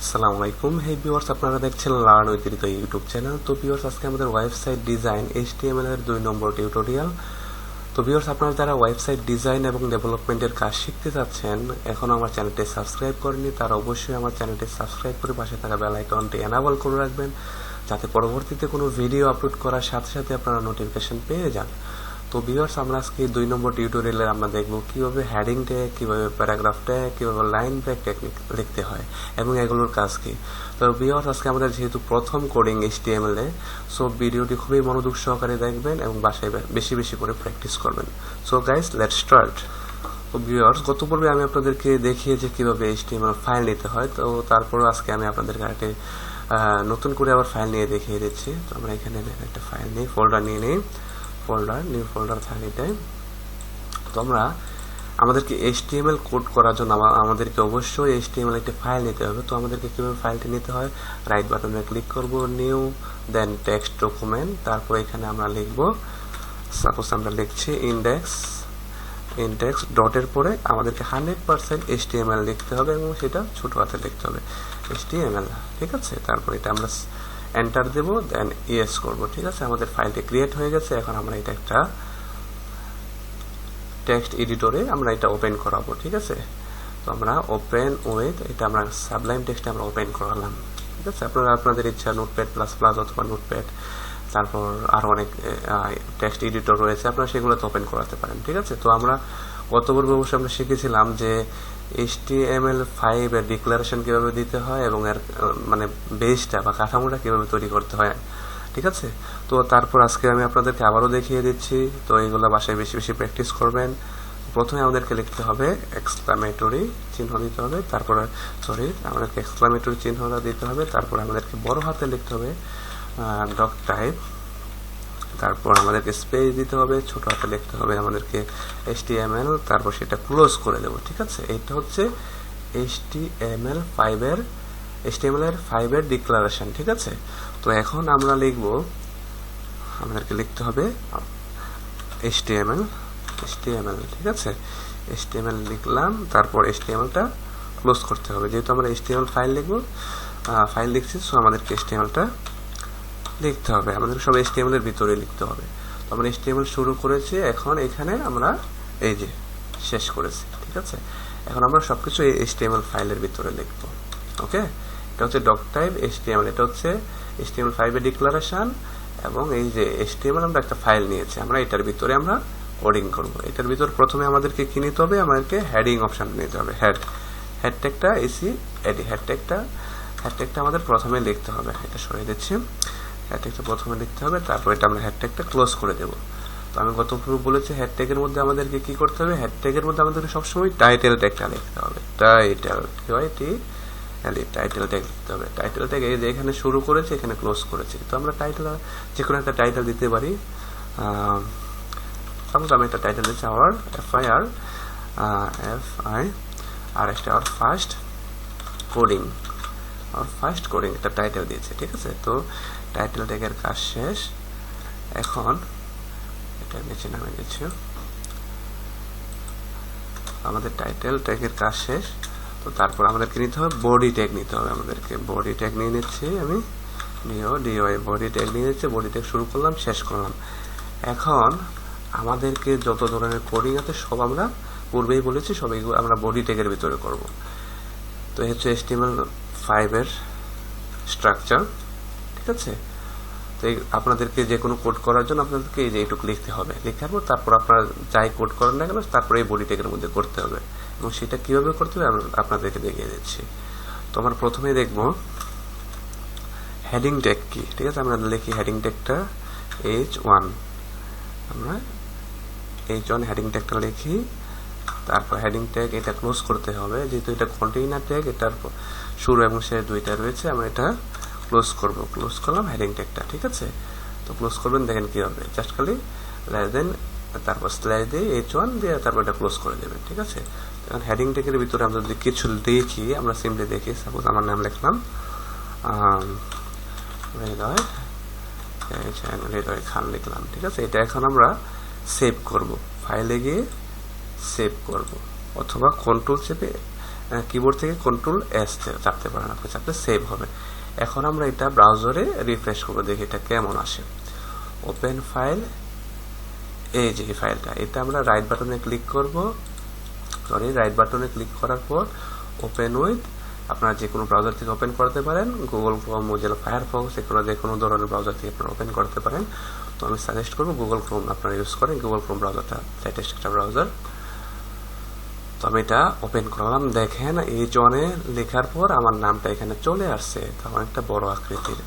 আসসালামু আলাইকুম। হে ভিউয়ার্স, আপনারা দেখছেন learn with Hriday YouTube channel. তো ভিউয়ার্স, আজকে আমাদের ওয়েবসাইট ডিজাইন HTML এর 2 নম্বর টিউটোরিয়াল। তো ভিউয়ার্স, আপনারা যারা ওয়েবসাইট ডিজাইন এবং ডেভেলপমেন্টের কাজ শিখতে যাচ্ছেন, এখনো আমার চ্যানেলটি সাবস্ক্রাইব করেননি, তারা অবশ্যই আমার চ্যানেলটি সাবস্ক্রাইব করে পাশে থাকা বেল আইকনটি এনাবল করে রাখবেন, যাতে পরবর্তীতে কোনো ভিডিও আপলোড করার সাথে সাথে আপনারা নোটিফিকেশন পেয়ে যান। তো ভিউয়ার্স, আমরা আজকে 2 নম্বর টিউটোরিয়ালে আমরা দেখব কিভাবে হেডিং ট্যাগ, কিভাবে প্যারাগ্রাফ ট্যাগ, কিভাবে লাইন ব্রেক টেকনিক লিখতে হয় এবং এগুলোর কাজ কি। তো ভিউয়ার্স, আজকে আমাদের যেহেতু প্রথম কোডিং HTML এ, সো ভিডিওটি খুবই মনোযোগ সহকারে দেখবেন এবং বাসায় বেশি বেশি করে প্র্যাকটিস করবেন। So guys, let's start. তো ভিউয়ার্স, গত পর্বে আমি আপনাদেরকে দেখিয়েছি কিভাবে HTML ফাইল নিতে হয়। তো তারপরও আজকে আমি আপনাদেরকে একটা নতুন করে আবার ফাইল নিয়ে দেখিয়ে দিচ্ছি। তো আমরা এখানে একটা ফাইল নিই, ফোল্ডার নিয়ে নিই, নিউ ফোল্ডার থাকে এটাই। তো আমরা আমাদেরকে HTML কোড করার জন্য আমাদেরকে অবশ্যই HTML একটা ফাইল নিতে হবে। তো আমাদেরকে কিভাবে ফাইলটি নিতে হয়, রাইট বাটনে ক্লিক করব, নিউ, দেন টেক্সট ডকুমেন্ট, তারপর এখানে আমরা লিখব, সাপোজ আমরা লিখছি ইন্ডেক্স ডটের পরে আমাদেরকে 100% HTML লিখতে হবে এবং সেটা ছোট হাতে লিখতে হবে, HTML, ঠিক আছে। তারপর এটা আমরা এন্টার দেব, দেন ইয়েস করব, ঠিক আছে। আমাদের ফাইলটি ক্রিয়েট হয়ে গেছে। এখন আমরা এটা একটা টেক্সট এডিটরে আমরা এটা ওপেন করাবো, ঠিক আছে। তো আমরা ওপেন উইথ, এটা আমরা সাবলাইম টেক্সটে আমরা ওপেন করালাম, ঠিক আছে। আপনারা আপনাদের ইচ্ছা নোটপ্যাড প্লাস প্লাস অথবা নোটপ্যাড, তারপর আরো অনেক টেক্সট এডিটর রয়েছে, আপনারা সেগুলোতে ওপেন করাতে পারেন, ঠিক আছে। তো আমরা গত পর্বে অবশ্যই আমরা শিখেছিলাম যে HTML5 এর ডিক্লারেশন কিভাবে দিতে হয় এবং এর মানে বেসটা বা কাঠামোটা কিভাবে তৈরি করতে হয়, ঠিক আছে। তো তারপর আজকে আমি আপনাদেরকে আবারও দেখিয়ে দিচ্ছি। তো এইগুলো বাসায় বেশি বেশি প্র্যাকটিস করবেন। প্রথমে আমাদেরকে লিখতে হবে এক্সক্লামেটরি চিহ্ন দিতে হবে, তারপরে আমাদেরকে এক্সক্লামেটরি চিহ্নটা দিতে হবে, তারপর আমাদেরকে বড় হাতে লিখতে হবে ডক টাইপ, তারপর আমাদেরকে স্পেস দিতে হবে, ছোট হাতে লিখতে হবে আমাদেরকে HTML, তারপর সেটা ক্লোজ করে দেব, ঠিক আছে। এটা হচ্ছে HTML এর 5 এর ডিক্লারেশন, ঠিক আছে। তো এখন আমরা লিখব, আমাদেরকে লিখতে হবে HTML, ঠিক আছে। HTML লিখলাম, তারপর HTML-টা ক্লোজ করতে হবে। যেহেতু আমরা HTML ফাইল লিখছি, সো আমাদেরকে HTML-টা লিখতে হবে, আমাদের সব HTML এর ভিতরে লিখতে হবে। তো আমরা HTML শুরু করেছি, এখন এখানে আমরা এই যে শেষ করেছি, ঠিক আছে। এখন আমরা সবকিছু এই HTML ফাইলের ভিতরে লিখব, ওকে। এটা হচ্ছে ডক টাইপ HTML, এটা হচ্ছে HTML5 এর ডিক্লারেশন, এবং এই যে HTML আমরা একটা ফাইল নিয়েছি, আমরা এটার ভিতরে আমরা কোডিং করব। এটার ভিতর প্রথমে আমাদেরকে কি নিতে হবে, আমাদেরকে হেডিং অপশন নিতে হবে, হেড ট্যাগটা হেড ট্যাগটা আমাদের প্রথমে লিখতে হবে। এটা সরিয়ে দিচ্ছি, হেড ট্যাগটা প্রথমে লিখতে হবে, তারপর এটা আমরা হেড ট্যাগটা ক্লোজ করে দেব। তো আমি গত পর্বে বলেছি হেড ট্যাগের মধ্যে আমাদেরকে কি করতে হবে, হেড ট্যাগের মধ্যে আমাদেরকে সবসময় টাইটেল ট্যাগটা লিখতে হবে, টাইটেল ট্যাগ লিখতে হবে। টাইটেল ট্যাগ এই যে এখানে শুরু করেছে, এখানে ক্লোজ করেছে। তো আমরা টাইটেল যে কোনো একটা টাইটেল দিতে পারি। সাপোজ আমি একটা টাইটেল দিচ্ছি আওয়ার আর একটা আওয়ার ফার্স্ট কোডিং একটা টাইটেল দিয়েছে, ঠিক আছে। তো টাইটেল ট্যাগের কাজ শেষ। এখন এটা নিচে নামে দিচ্ছি, আমাদের টাইটেল ট্যাগের কাজ শেষ। তো তারপর আমাদেরকে নিতে হবে বডি ট্যাগ নিতে হবে, আমাদেরকে বডি ট্যাগ নিয়ে নিচ্ছি, আমি বডি ট্যাগ নিয়ে নিচ্ছি, বডি ট্যাগ শুরু করলাম, শেষ করলাম। এখন আমাদেরকে যত ধরনের কোডিং আছে সব আমরা পূর্বেই বলেছি, সব এগুলো আমরা বডি ট্যাগের ভিতরে করব। তো হচ্ছে HTML5 এর স্ট্রাকচার, ঠিক আছে। তো আপনাদেরকে যে কোনো কোড করার জন্য আপনাদেরকে এই যে এইটুকু লিখতে হবে, লিখার পর তারপর আপনারা যাই কোড করেন না কেন, তারপরে এই বডি ট্যাগের মধ্যে করতে হবে, এবং সেটা কিভাবে করতে হবে আপনাদেরকে দেখিয়ে দিচ্ছি। তো আমরা প্রথমে দেখব হেডিং ট্যাগ কি, ঠিক আছে। আমরা লিখি হেডিং ট্যাগটা H1, আমরা H1 হেডিং ট্যাগটা লিখি, তারপর হেডিং ট্যাগ এটা ক্লোজ করতে হবে, যেহেতু এটা কন্টেইনার ট্যাগ, এটার শুরু এবং শেষ দুইটা রয়েছে, আমরা এটা ক্লোজ করলাম হেডিং ট্যাগটা, ঠিক আছে। তো ক্লোজ করবেন, দেখেন কি হবে, জাস্ট খালি দেন তারপর স্ল্যাশ দিয়ে H1 দিয়ে তারপর এটা ক্লোজ করে দেবেন, ঠিক আছে। এখন হেডিং ট্যাগের ভিতরে আমরা যদি কিছু দেখি, আমরা সিম্পলি দেখি, সাপোজ আমার নাম লিখলাম হৃদয় খান লিখলাম, ঠিক আছে। এটা এখন আমরা সেভ করব, ফাইলে গিয়ে সেভ করব, অথবা কন্ট্রোল চেপে কিবোর্ড থেকে কন্ট্রোল এস চাপতে পারেন, আপনি চাপতে সেভ হবে। এখন আমরা এটা ব্রাউজারে রিফ্রেশ করবো, দেখি এটা কেমন আসে। ওপেন ফাইল, এই যে ফাইলটা, এটা আমরা রাইট বাটনে ক্লিক করব, রাইট বাটনে ক্লিক করার পর ওপেন উইথ, আপনারা যে কোনো ব্রাউজার থেকে ওপেন করতে পারেন, গুগল ক্রোম, মোজিলা ফায়ারফক্স, এগুলো যে কোনো ধরনের ব্রাউজার থেকে আপনারা ওপেন করতে পারেন। তো আমি সাজেস্ট করবো গুগল ক্রোম আপনারা ইউজ করেন, গুগল ক্রোম ব্রাউজারটা লেটেস্ট একটা ব্রাউজার। তো আমি এটা ওপেন করলাম, দেখেন H1 লেখার পর আমার নামটা এখানে চলে আসছে, তখন একটা বড় আকৃতির।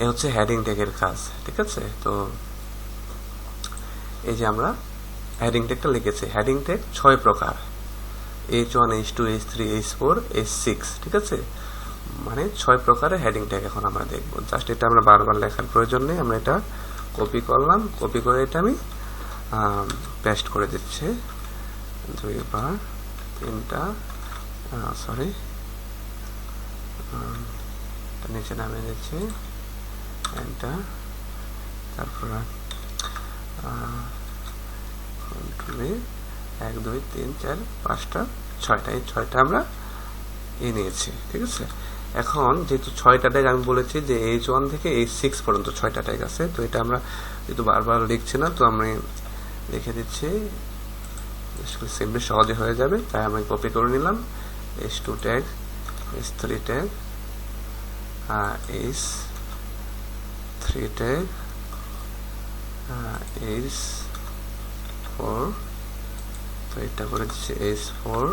এ হচ্ছে হেডিং ট্যাগের কাজ, ঠিক আছে। তো এই যে আমরা হেডিং ট্যাগটা লিখেছি। হেডিং ট্যাগ 6 প্রকার, H1, H2, H3, H4, H6, ঠিক আছে, মানে 6 প্রকারের হেডিং ট্যাগ এখন আমরা দেখব। জাস্ট এটা আমরা বারবার লেখার প্রয়োজন নেই, আমরা এটা কপি করলাম, কপি করে এটা আমি পেস্ট করে দিচ্ছি 2 বার 3টা, সরি নিচে নামিয়ে দিচ্ছি, এন্টার, তারপর কন্ট্রোলে 1 2 3 4 5টা 6টা, এই 6টা আমরা নিয়েছি, ঠিক আছে। এখন যেহেতু 6টা ট্যাগ আমি বলেছি যে H1 থেকে H6 পর্যন্ত 6টা ট্যাগ আছে, তো এটা আমরা যেহেতু বারবার লিখছি না, তো আমি লিখে দিচ্ছি, সিম্পলি সহজে হয়ে যাবে, তাই আমি কপি করে নিলাম। H2 tag, H3 tag, H3 tag, H4, তো এটা করে দিচ্ছি H4,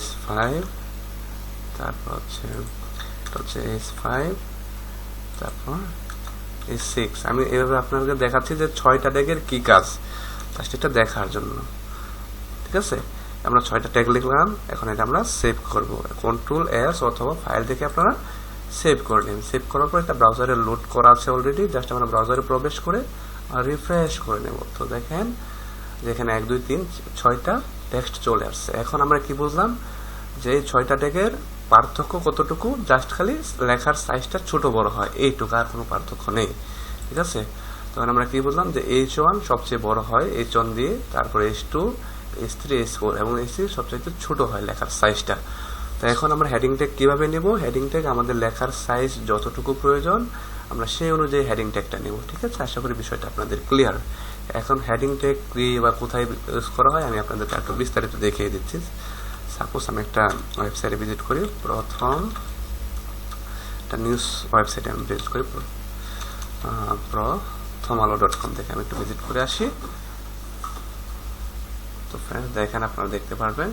H5, তারপর হচ্ছে H5, তারপর H6। আমি এভাবে আপনাদের দেখাচ্ছি যে 6টা ট্যাগের কি কাজ, জাস্ট এটা দেখার জন্য, ঠিক আছে। আমরা 6টা ট্যাগ লিখলাম, এখন এটা আমরা সেভ করব, কন্ট্রোল এস অথবা ফাইল থেকে আপনারা সেভ করে নিন। সেভ করার পর এটা ব্রাউজারে লোড করা আছে অলরেডি, জাস্ট আমরা ব্রাউজারে প্রবেশ করে রিফ্রেশ করে নেব। তো দেখেন যেখানে 1 2 3 6টা টেক্সট চলে আসছে। এখন আমরা কি বুঝলাম যে এই 6টা ট্যাগের পার্থক্য কতটুকু, জাস্ট খালি লেখার সাইজটা ছোট বড় হয়, এইটুকু, আর কোনো পার্থক্য নেই, ঠিক আছে। তখন আমরা কি বুঝলাম যে H1 সবচেয়ে বড় হয় H1 দিয়ে, তারপর H2, H3, H4 এবং H6 সবচেয়ে ছোট হয় লেখার সাইজটা। তো এখন আমরা হেডিং ট্যাগ কিভাবে নেব, হেডিং ট্যাগ আমাদের লেখার সাইজ যতটুকু প্রয়োজন আমরা সেই অনুযায়ী হেডিং ট্যাগটা নেব, ঠিক আছে। আশা করি বিষয়টা আপনাদের ক্লিয়ার। এখন হেডিং ট্যাগ কি বা কোথায় ইউজ করা হয় আমি আপনাদেরকে একটু বিস্তারিত দেখিয়ে দিচ্ছি। সাপোজ আমি একটা ওয়েবসাইটে ভিজিট করি, প্রথম একটা নিউজ ওয়েবসাইটে আমি ভিজিট করি, প্রথমআলো.com থেকে আমি একটু ভিজিট করে আসি। তো ফ্রেন্ডস দেখেন, আপনারা দেখতে পারবেন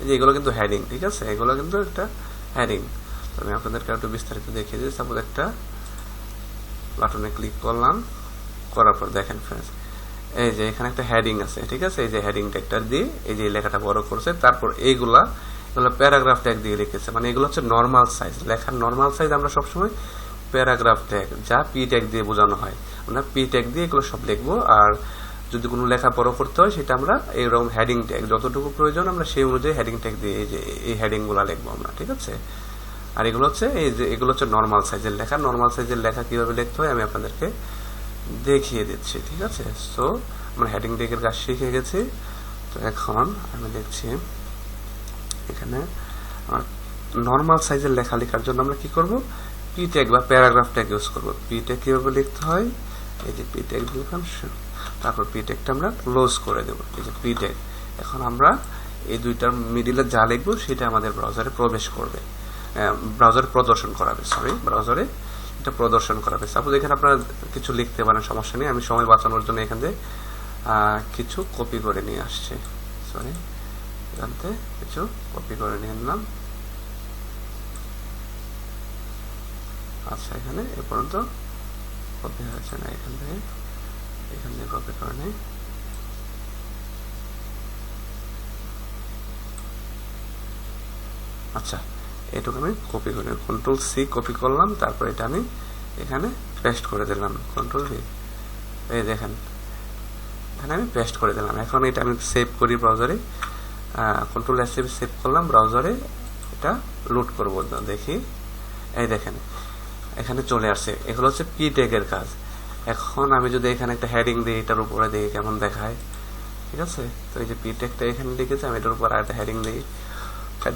যে এগুলো কিন্তু হেডিং, ঠিক আছে, এগুলো কিন্তু একটা হেডিং। তো আমি আপনাদেরকে একটু বিস্তারিত দেখিয়ে দিই। সাপোজ একটা বাটনে ক্লিক করলাম, করার পর দেখেন ফ্রেন্ডস এই যে এখানে একটা হেডিং আছে, ঠিক আছে। এই যে হেডিং ট্যাগটা দিয়ে এই যে লেখাটা বড় করছে, তারপর এগুলো প্যারাগ্রাফ ট্যাগ দিয়ে লিখেছে, মানে এগুলো হচ্ছে নর্মাল সাইজ, লেখার নর্মাল সাইজ আমরা সবসময় প্যারাগ্রাফ ট্যাগ যা পি ট্যাগ দিয়ে বোঝানো হয়, আমরা পি ট্যাগ দিয়ে এগুলো সব লিখবো। আর যদি কোনো লেখা বড় করতে হয় সেটা আমরা এইরকম হেডিং ট্যাগ যতটুকু প্রয়োজন আমরা সেই অনুযায়ী হেডিং ট্যাগ দিয়ে এই যে এই হেডিং গুলা লিখবো আমরা, ঠিক আছে। আর এগুলো হচ্ছে এই যে এগুলো হচ্ছে নর্মাল সাইজের লেখা। নর্মাল সাইজের লেখা কিভাবে লিখতে হয় আমি আপনাদেরকে দেখিয়ে দিচ্ছি, ঠিক আছে। সো আমরা হেডিং ট্যাগের কাজ শিখে গেছি। তো এখন আমি দেখছি এখানে নর্মাল সাইজের লেখা লেখার জন্য আমরা কি করব, পি ট্যাগ বা প্যারাগ্রাফ ট্যাগ ইউজ করব। পি ট্যাগ কিভাবে লিখতে হয়, এই যে পি ট্যাগ লিখলাম, তারপর পি ট্যাগটা আমরা ক্লোজ করে দেব, এই যে পি ট্যাগ। এখন আমরা এই দুইটার মিডিলে যা লিখবো সেটা আমাদের ব্রাউজারে প্রবেশ করবে, ব্রাউজারে প্রদর্শন করাবে, সরি ব্রাউজারে এটা প্রদর্শন করাবে। সাপোজ এখানে আপনারা কিছু লিখতে পারেন, সমস্যা নেই। আমি সময় বাঁচানোর জন্য এখান থেকে কিছু কপি করে নিয়ে আসছি, সরি এখান থেকে কিছু কপি করে নিয়ে নিলাম। আচ্ছা এখানে এ পর্যন্ত কপি হয়েছে না, এখান থেকে কপি করে নেই। আচ্ছা এটুকু আমি কপি করে কন্ট্রোল সি কপি করলাম, তারপর এটা আমি এখানে পেস্ট করে দিলাম, কন্ট্রোল ভি, এই দেখেন এখানে আমি পেস্ট করে দিলাম। এখন এটা আমি সেভ করি ব্রাউজারে, কন্ট্রোল এস সেভ করলাম ব্রাউজারে, এটা লোড করবো, দেখি এই দেখেন এখানে চলে আসছে। এগুলো হচ্ছে পি ট্যাগের কাজ। এখন আমি যদি এখানে একটা হেডিং দিই, এটার উপরে দিই কেমন দেখায়, ঠিক আছে। তো এই যে পি ট্যাগটা এখানে লিখেছি, আমি এটার উপর আরেকটা হেডিং দিই।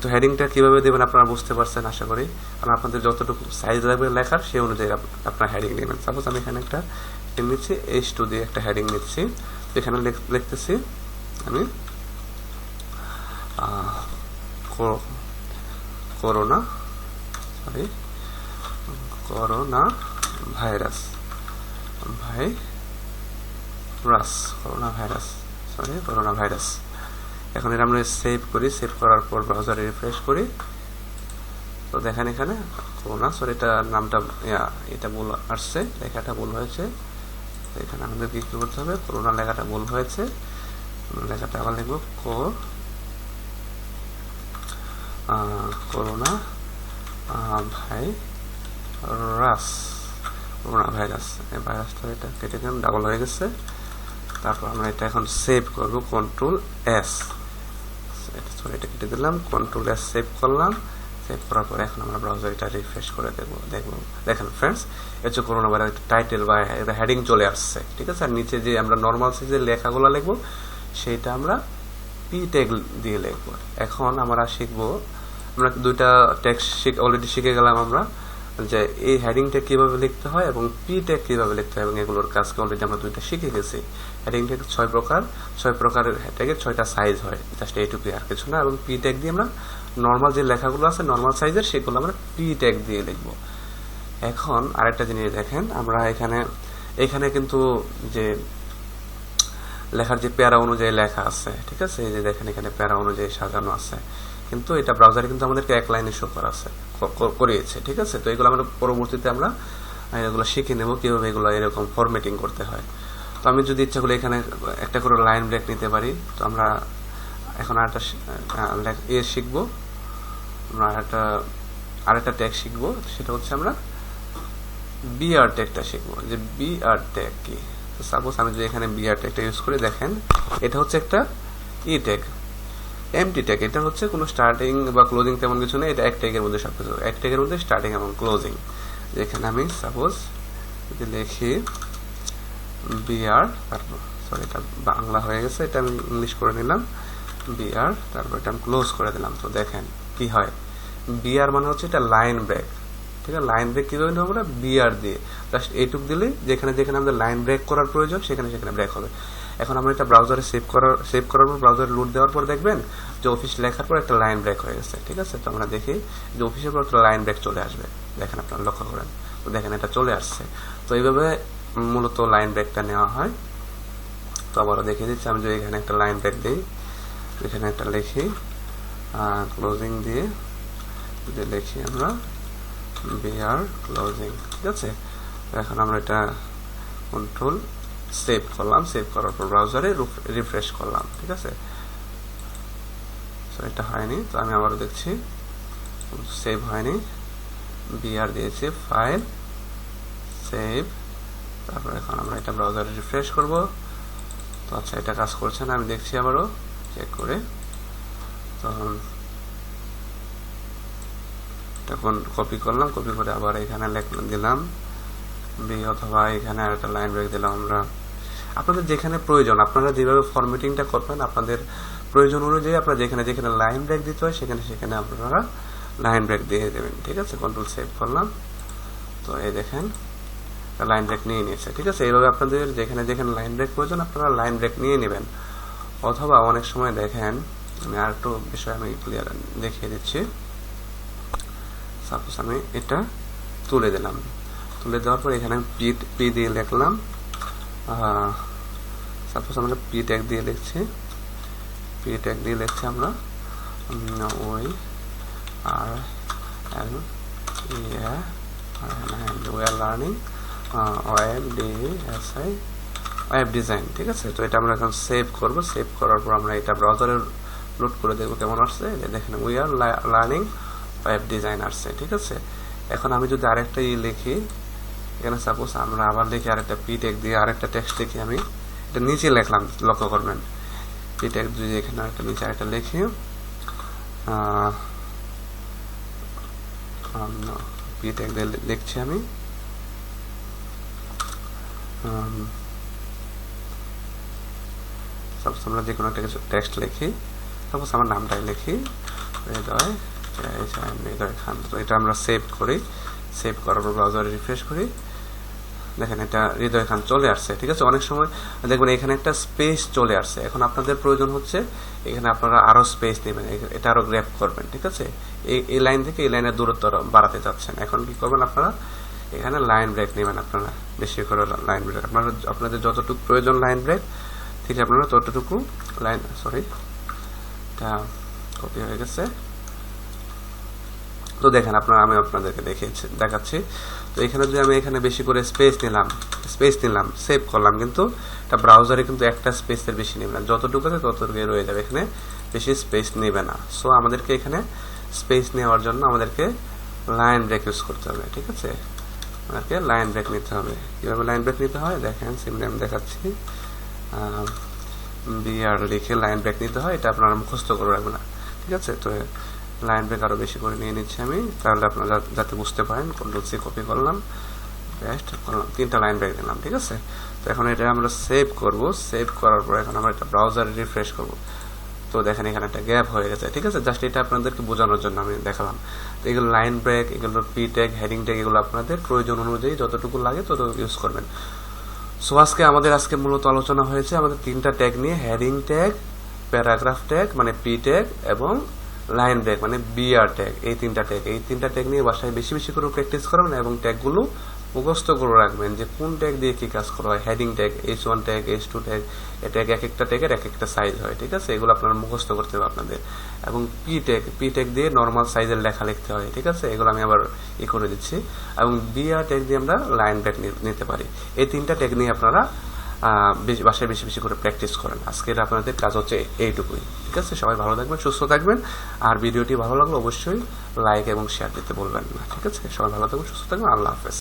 তো হেডিংটা কিভাবে দেবেন আপনারা বুঝতে পারছেন আশা করি, কারণ আপনাদের যতটুকু সাইজ লাগবে লেখার সেই অনুযায়ী আপনার হেডিং নেবেন। সাপোজ আমি এখানে একটা হেডিং নিচ্ছি, H2 দিয়ে একটা হেডিং নিচ্ছি। এখানে লিখতেছি আমি corona corona virus corona virus. এখন এটা আমরা সেভ করি, সেভ করার পর ব্রাউজারে রিফ্রেশ করি। তো দেখেন এখানে করোনা, সরি এটা নামটা এটা ভুল আসছে, লেখাটা ভুল হয়েছে। এখানে আমাদের কি করতে হবে, করোনা লেখাটা ভুল হয়েছে, লেখাটা আবার লিখবো করোনা ভাইরাস। এই ভাইরাসটা এটা কেটে দিলাম, ডাবল হয়ে গেছে। তারপর আমরা এটা এখন সেভ করব, কন্ট্রোল এস, এটা কেটে দিলাম, কন্ট্রোল এস সেভ করলাম। সেভ করার পর এখন আমরা ব্রাউজার এটা রিফ্রেশ করে দেখবো। দেখেন ফ্রেন্ডস, এটা করোনা ভাইরাস টাইটেল বা হেডিং চলে আসছে, ঠিক আছে। আর নিচে যে আমরা নর্মাল সাইজের লেখাগুলো লিখবো সেটা আমরা পি ট্যাগ দিয়ে লিখবো। এখন আমরা শিখবো, আমরা দুইটা ট্যাগ অলরেডি শিখে গেলাম আমরা, যে এই হেডিংটা কিভাবে লিখতে হয় এবং পি ট্যাগ কিভাবে লিখতে হয়, এবং এগুলোর কাজকে অলরেডি আমরা দুইটা শিখে গেছি। হেডিং ট্যাগ 6 প্রকারের ট্যাগের 6টা সাইজ হয়, জাস্ট এইটুকু আর কিছু না। এবং পি ট্যাগ দিয়ে আমরা নর্মাল যে লেখাগুলো আছে নর্মাল সাইজের সেগুলো আমরা পি ট্যাগ দিয়ে লিখবো। এখন আরেকটা জিনিস দেখেন, আমরা এখানে কিন্তু যে লেখার যে প্যারা অনুযায়ী লেখা আছে, ঠিক আছে, এই যে দেখেন এখানে প্যারা অনুযায়ী সাজানো আছে, কিন্তু এটা ব্রাউজারে কিন্তু আমাদেরকে এক লাইনে শো করিয়েছে, ঠিক আছে। তো এগুলো আমরা পরবর্তীতে আমরা এগুলো শিখে নেব কিভাবে এগুলো এরকম ফরম্যাটিং করতে হয়। তো আমি যদি ইচ্ছা করি এখানে একটা করে লাইন ব্রেক নিতে পারি। তো আমরা এখন আরেকটা শিখবো, আমরা আরেকটা ট্যাগ শিখবো, সেটা হচ্ছে আমরা বিআর ট্যাগটা শিখবো। যে বিআর ট্যাগ কি, সাপোজ আমি যদি এখানে বিআর ট্যাগটা ইউজ করে, দেখেন এটা হচ্ছে একটা ই ট্যাগ, এমটি ট্যাগ। এটা হচ্ছে কোনো স্টার্টিং বা ক্লোজিং তেমন কিছু নেই, এটা এক ট্যাগের মধ্যে সবকিছু, এক ট্যাগের মধ্যে স্টার্টিং এবং ক্লোজিং। যেখানে আমি সাপোজ যদি লিখি বিআর, তারপর সরি এটা বাংলা হয়ে গেছে, এটা আমি ইংলিশ করে নিলাম, বিআর, তারপর এটা আমি ক্লোজ করে দিলাম। তো দেখেন কি হয়, বিআর মানে হচ্ছে এটা লাইন ব্রেক, ঠিক আছে। লাইন ব্রেক কিভাবে নেবো আমরা, বিআর দিয়ে জাস্ট এইটুক দিলে যেখানে যেখানে আমাদের লাইন ব্রেক করার প্রয়োজন সেখানে সেখানে ব্রেক হবে। এখন আমরা এটা ব্রাউজারে সেভ করার পর ব্রাউজারে লোড দেওয়ার পর দেখবেন যে অফিস লেখার পর একটা লাইন ব্রেক হয়ে গেছে, ঠিক আছে। তো আমরা দেখি যে অফিসের পর একটা লাইন ব্রেক চলে আসবে, দেখেন আপনারা লক্ষ্য করেন, তো দেখেন এটা চলে আসছে। তো এইভাবে মূলত লাইন ব্রেকটা নেওয়া হয়। তো আবারও দেখিয়ে দিচ্ছি, আমি যদি এখানে একটা লাইন ব্রেক দিই, এখানে একটা লিখি ক্লোজিং দিয়ে, যদি লিখি আমরা বিআর ক্লোজিং, ঠিক আছে। এখন আমরা এটা কন্ট্রোল সেভ করলাম, সেভ করার পর ব্রাউজারে রিফ্রেশ করলাম, ঠিক আছে। এটা হয়নি, তো আমি আবারও দেখছি সেভ হয়নি, বিআর দিয়েছি, ফাইল সেভ, তারপর এখন আমরা এটা ব্রাউজারে রিফ্রেশ করব। তো আচ্ছা এটা কাজ করছে না, আমি দেখছি আবারও চেক করে। তখন তখন কপি করলাম, কপি করে আবার এখানে দিলাম বি, অথবা এখানে আরেকটা লাইন ব্রেক দিলাম আমরা। আপনাদের যেখানে প্রয়োজন, আপনারা যেভাবে ফরম্যাটিংটা করবেন আপনাদের প্রয়োজন অনুযায়ী আপনারা যেখানে যেখানে লাইন ব্রেক দিতে হয় সেখানে সেখানে আপনারা লাইন ব্রেক দিয়ে দেবেন, ঠিক আছে। কন্ট্রোল সেভ করলাম, তো এই দেখেন লাইন ব্রেক নিয়ে নিয়েছে, ঠিক আছে। এইভাবে আপনাদের যেখানে যেখানে লাইন ব্রেক প্রয়োজন আপনারা লাইন ব্রেক নিয়ে নেবেন। অথবা অনেক সময় দেখেন, আমি আর একটু বিষয় আমি ক্লিয়ার দেখিয়ে দিচ্ছি। সাপোজ আমি এটা তুলে দিলাম, তুলে দেওয়ার পর এখানে আমি পি দিয়ে লিখলাম, সাপোজ আমরা পি ট্যাগ দিয়ে লিখছি, আমরা ওই আর we are learning web design, ঠিক আছে। তো এটা আমরা এখন সেভ করব, সেভ করার পর আমরা এটা ব্রাউজারে লোড করে দেখবো কেমন আসছে। দেখেন we are learning web design আসছে, ঠিক আছে। এখন আমি যদি আরেকটা লিখি, এখানে সাপোজ আমরা আবার লিখি আরেকটা পি ট্যাগ দিয়ে আরেকটা টেক্সট লিখি, আমি এটা নিচে লিখলাম, লক্ষ্য করবেন পি ট্যাগ যদি এখানে আরেকটা নিচে আরেকটা লিখি, পি ট্যাগ দিয়ে লিখছি আমি সাপোজ আমরা যে কোনো একটা কিছু টেক্সট লিখি, সাপোজ আমার নামটাই লিখি হৃদয় খান। তো এটা আমরা সেভ করি, সেভ করার পর ব্রাউজারে রিফ্রেশ করি, দেখেন এটা হৃদয় খান চলে আসছে। ঠিক আছে, অনেক সময় দেখবেন এখানে একটা স্পেস চলে আসছে। এখন আপনাদের প্রয়োজন হচ্ছে এখানে আপনারা আরো স্পেস নেবেন, এটা আরো গ্র্যাব করবেন। ঠিক আছে, এই লাইন থেকে এই লাইনের দূরত্ব বাড়াতে চাচ্ছেন, এখন কি করবেন আপনারা এখানে লাইন ব্রেক নেবেন, আপনারা বেশি করে লাইন ব্রেক, আপনাদের যতটুকু প্রয়োজন লাইন ব্রেক, ঠিক আছে আপনারা ততটুকু লাইন, সরি এটা কপি হয়ে গেছে। তো দেখেন আমি আপনাদেরকে দেখাচ্ছি। তো এখানে যদি আমি এখানে বেশি করে স্পেস নিলাম, সেভ করলাম, কিন্তু এটা ব্রাউজারে কিন্তু একটা স্পেসের বেশি নেবে না, যতটুকু আছে ততটুকু রয়ে যাবে, এখানে বেশি স্পেস নেবে না। সো আমাদেরকে এখানে স্পেস নেওয়ার জন্য আমাদেরকে লাইন ব্রেক ইউজ করতে হবে। ঠিক আছে, আমাদেরকে লাইন ব্রেক নিতে হবে। কিভাবে লাইন ব্রেক নিতে হয় দেখেন, সিম্পলি আমি দেখাচ্ছি। বিআর লিখে লাইন ব্রেক নিতে হয়, এটা আপনারা মুখস্থ করে রাখবেন না। ঠিক আছে, তো লাইন ব্রেক আরো বেশি করে নিয়ে নিচ্ছি আমি, তাহলে আপনারা যাতে বুঝতে পারেন। কন্ট্রোল সি কপি করলাম, পেস্ট করলাম, 3টা লাইন ব্রেক দিলাম। ঠিক আছে, তো এখন এটা আমরা সেভ করব, সেভ করার পর এখন আমরা এটা ব্রাউজারে রিফ্রেশ করব। তো দেখেন এখানে একটা গ্যাপ হয়ে গেছে। ঠিক আছে, জাস্ট এটা আপনাদেরকে বোঝানোর জন্য আমি দেখালাম। তো এগুলো লাইন ব্রেক, এগুলো পি ট্যাগ, হেডিং ট্যাগ, এগুলো আপনাদের প্রয়োজন অনুযায়ী যতটুকু লাগে ততটুকু ইউজ করবেন। সো আজকে মূলত আলোচনা হয়েছে আমাদের 3টা ট্যাগ নিয়ে, হেডিং ট্যাগ, প্যারাগ্রাফ ট্যাগ মানে পি ট্যাগ, এবং লাইন ব্রেক মানে বিআর ট্যাগ। এই 3টা ট্যাগ নিয়ে বাসায় বেশি বেশি করে প্র্যাকটিস করবেন এবং ট্যাগগুলো মুখস্থ করে রাখবেন যে কোন ট্যাগ দিয়ে কি কাজ করা হয়। Heading tag, H1 tag, H2 tag, tag এক একটা ট্যাগের এক একটা সাইজ হয়। ঠিক আছে, এগুলো আপনারা মুখস্থ করতে হবে আপনাদের। এবং পি ট্যাগ দিয়ে নর্মাল সাইজের লেখা লিখতে হয়। ঠিক আছে, এগুলো আমি আবার করে দিচ্ছি। এবং বিআর ট্যাগ দিয়ে আমরা লাইন ব্রেক নিতে পারি। এই 3টা ট্যাগ নিয়ে আপনারা বাসায় বেশি বেশি করে প্র্যাকটিস করেন। আজকের আপনাদের কাজ হচ্ছে এইটুকুই। ঠিক আছে, সবাই ভালো থাকবেন, সুস্থ থাকবেন। আর ভিডিওটি ভালো লাগলে অবশ্যই লাইক এবং শেয়ার দিতে বলবেন না। ঠিক আছে, সবাই ভালো থাকবেন, সুস্থ থাকবেন, আল্লাহ হাফেজ।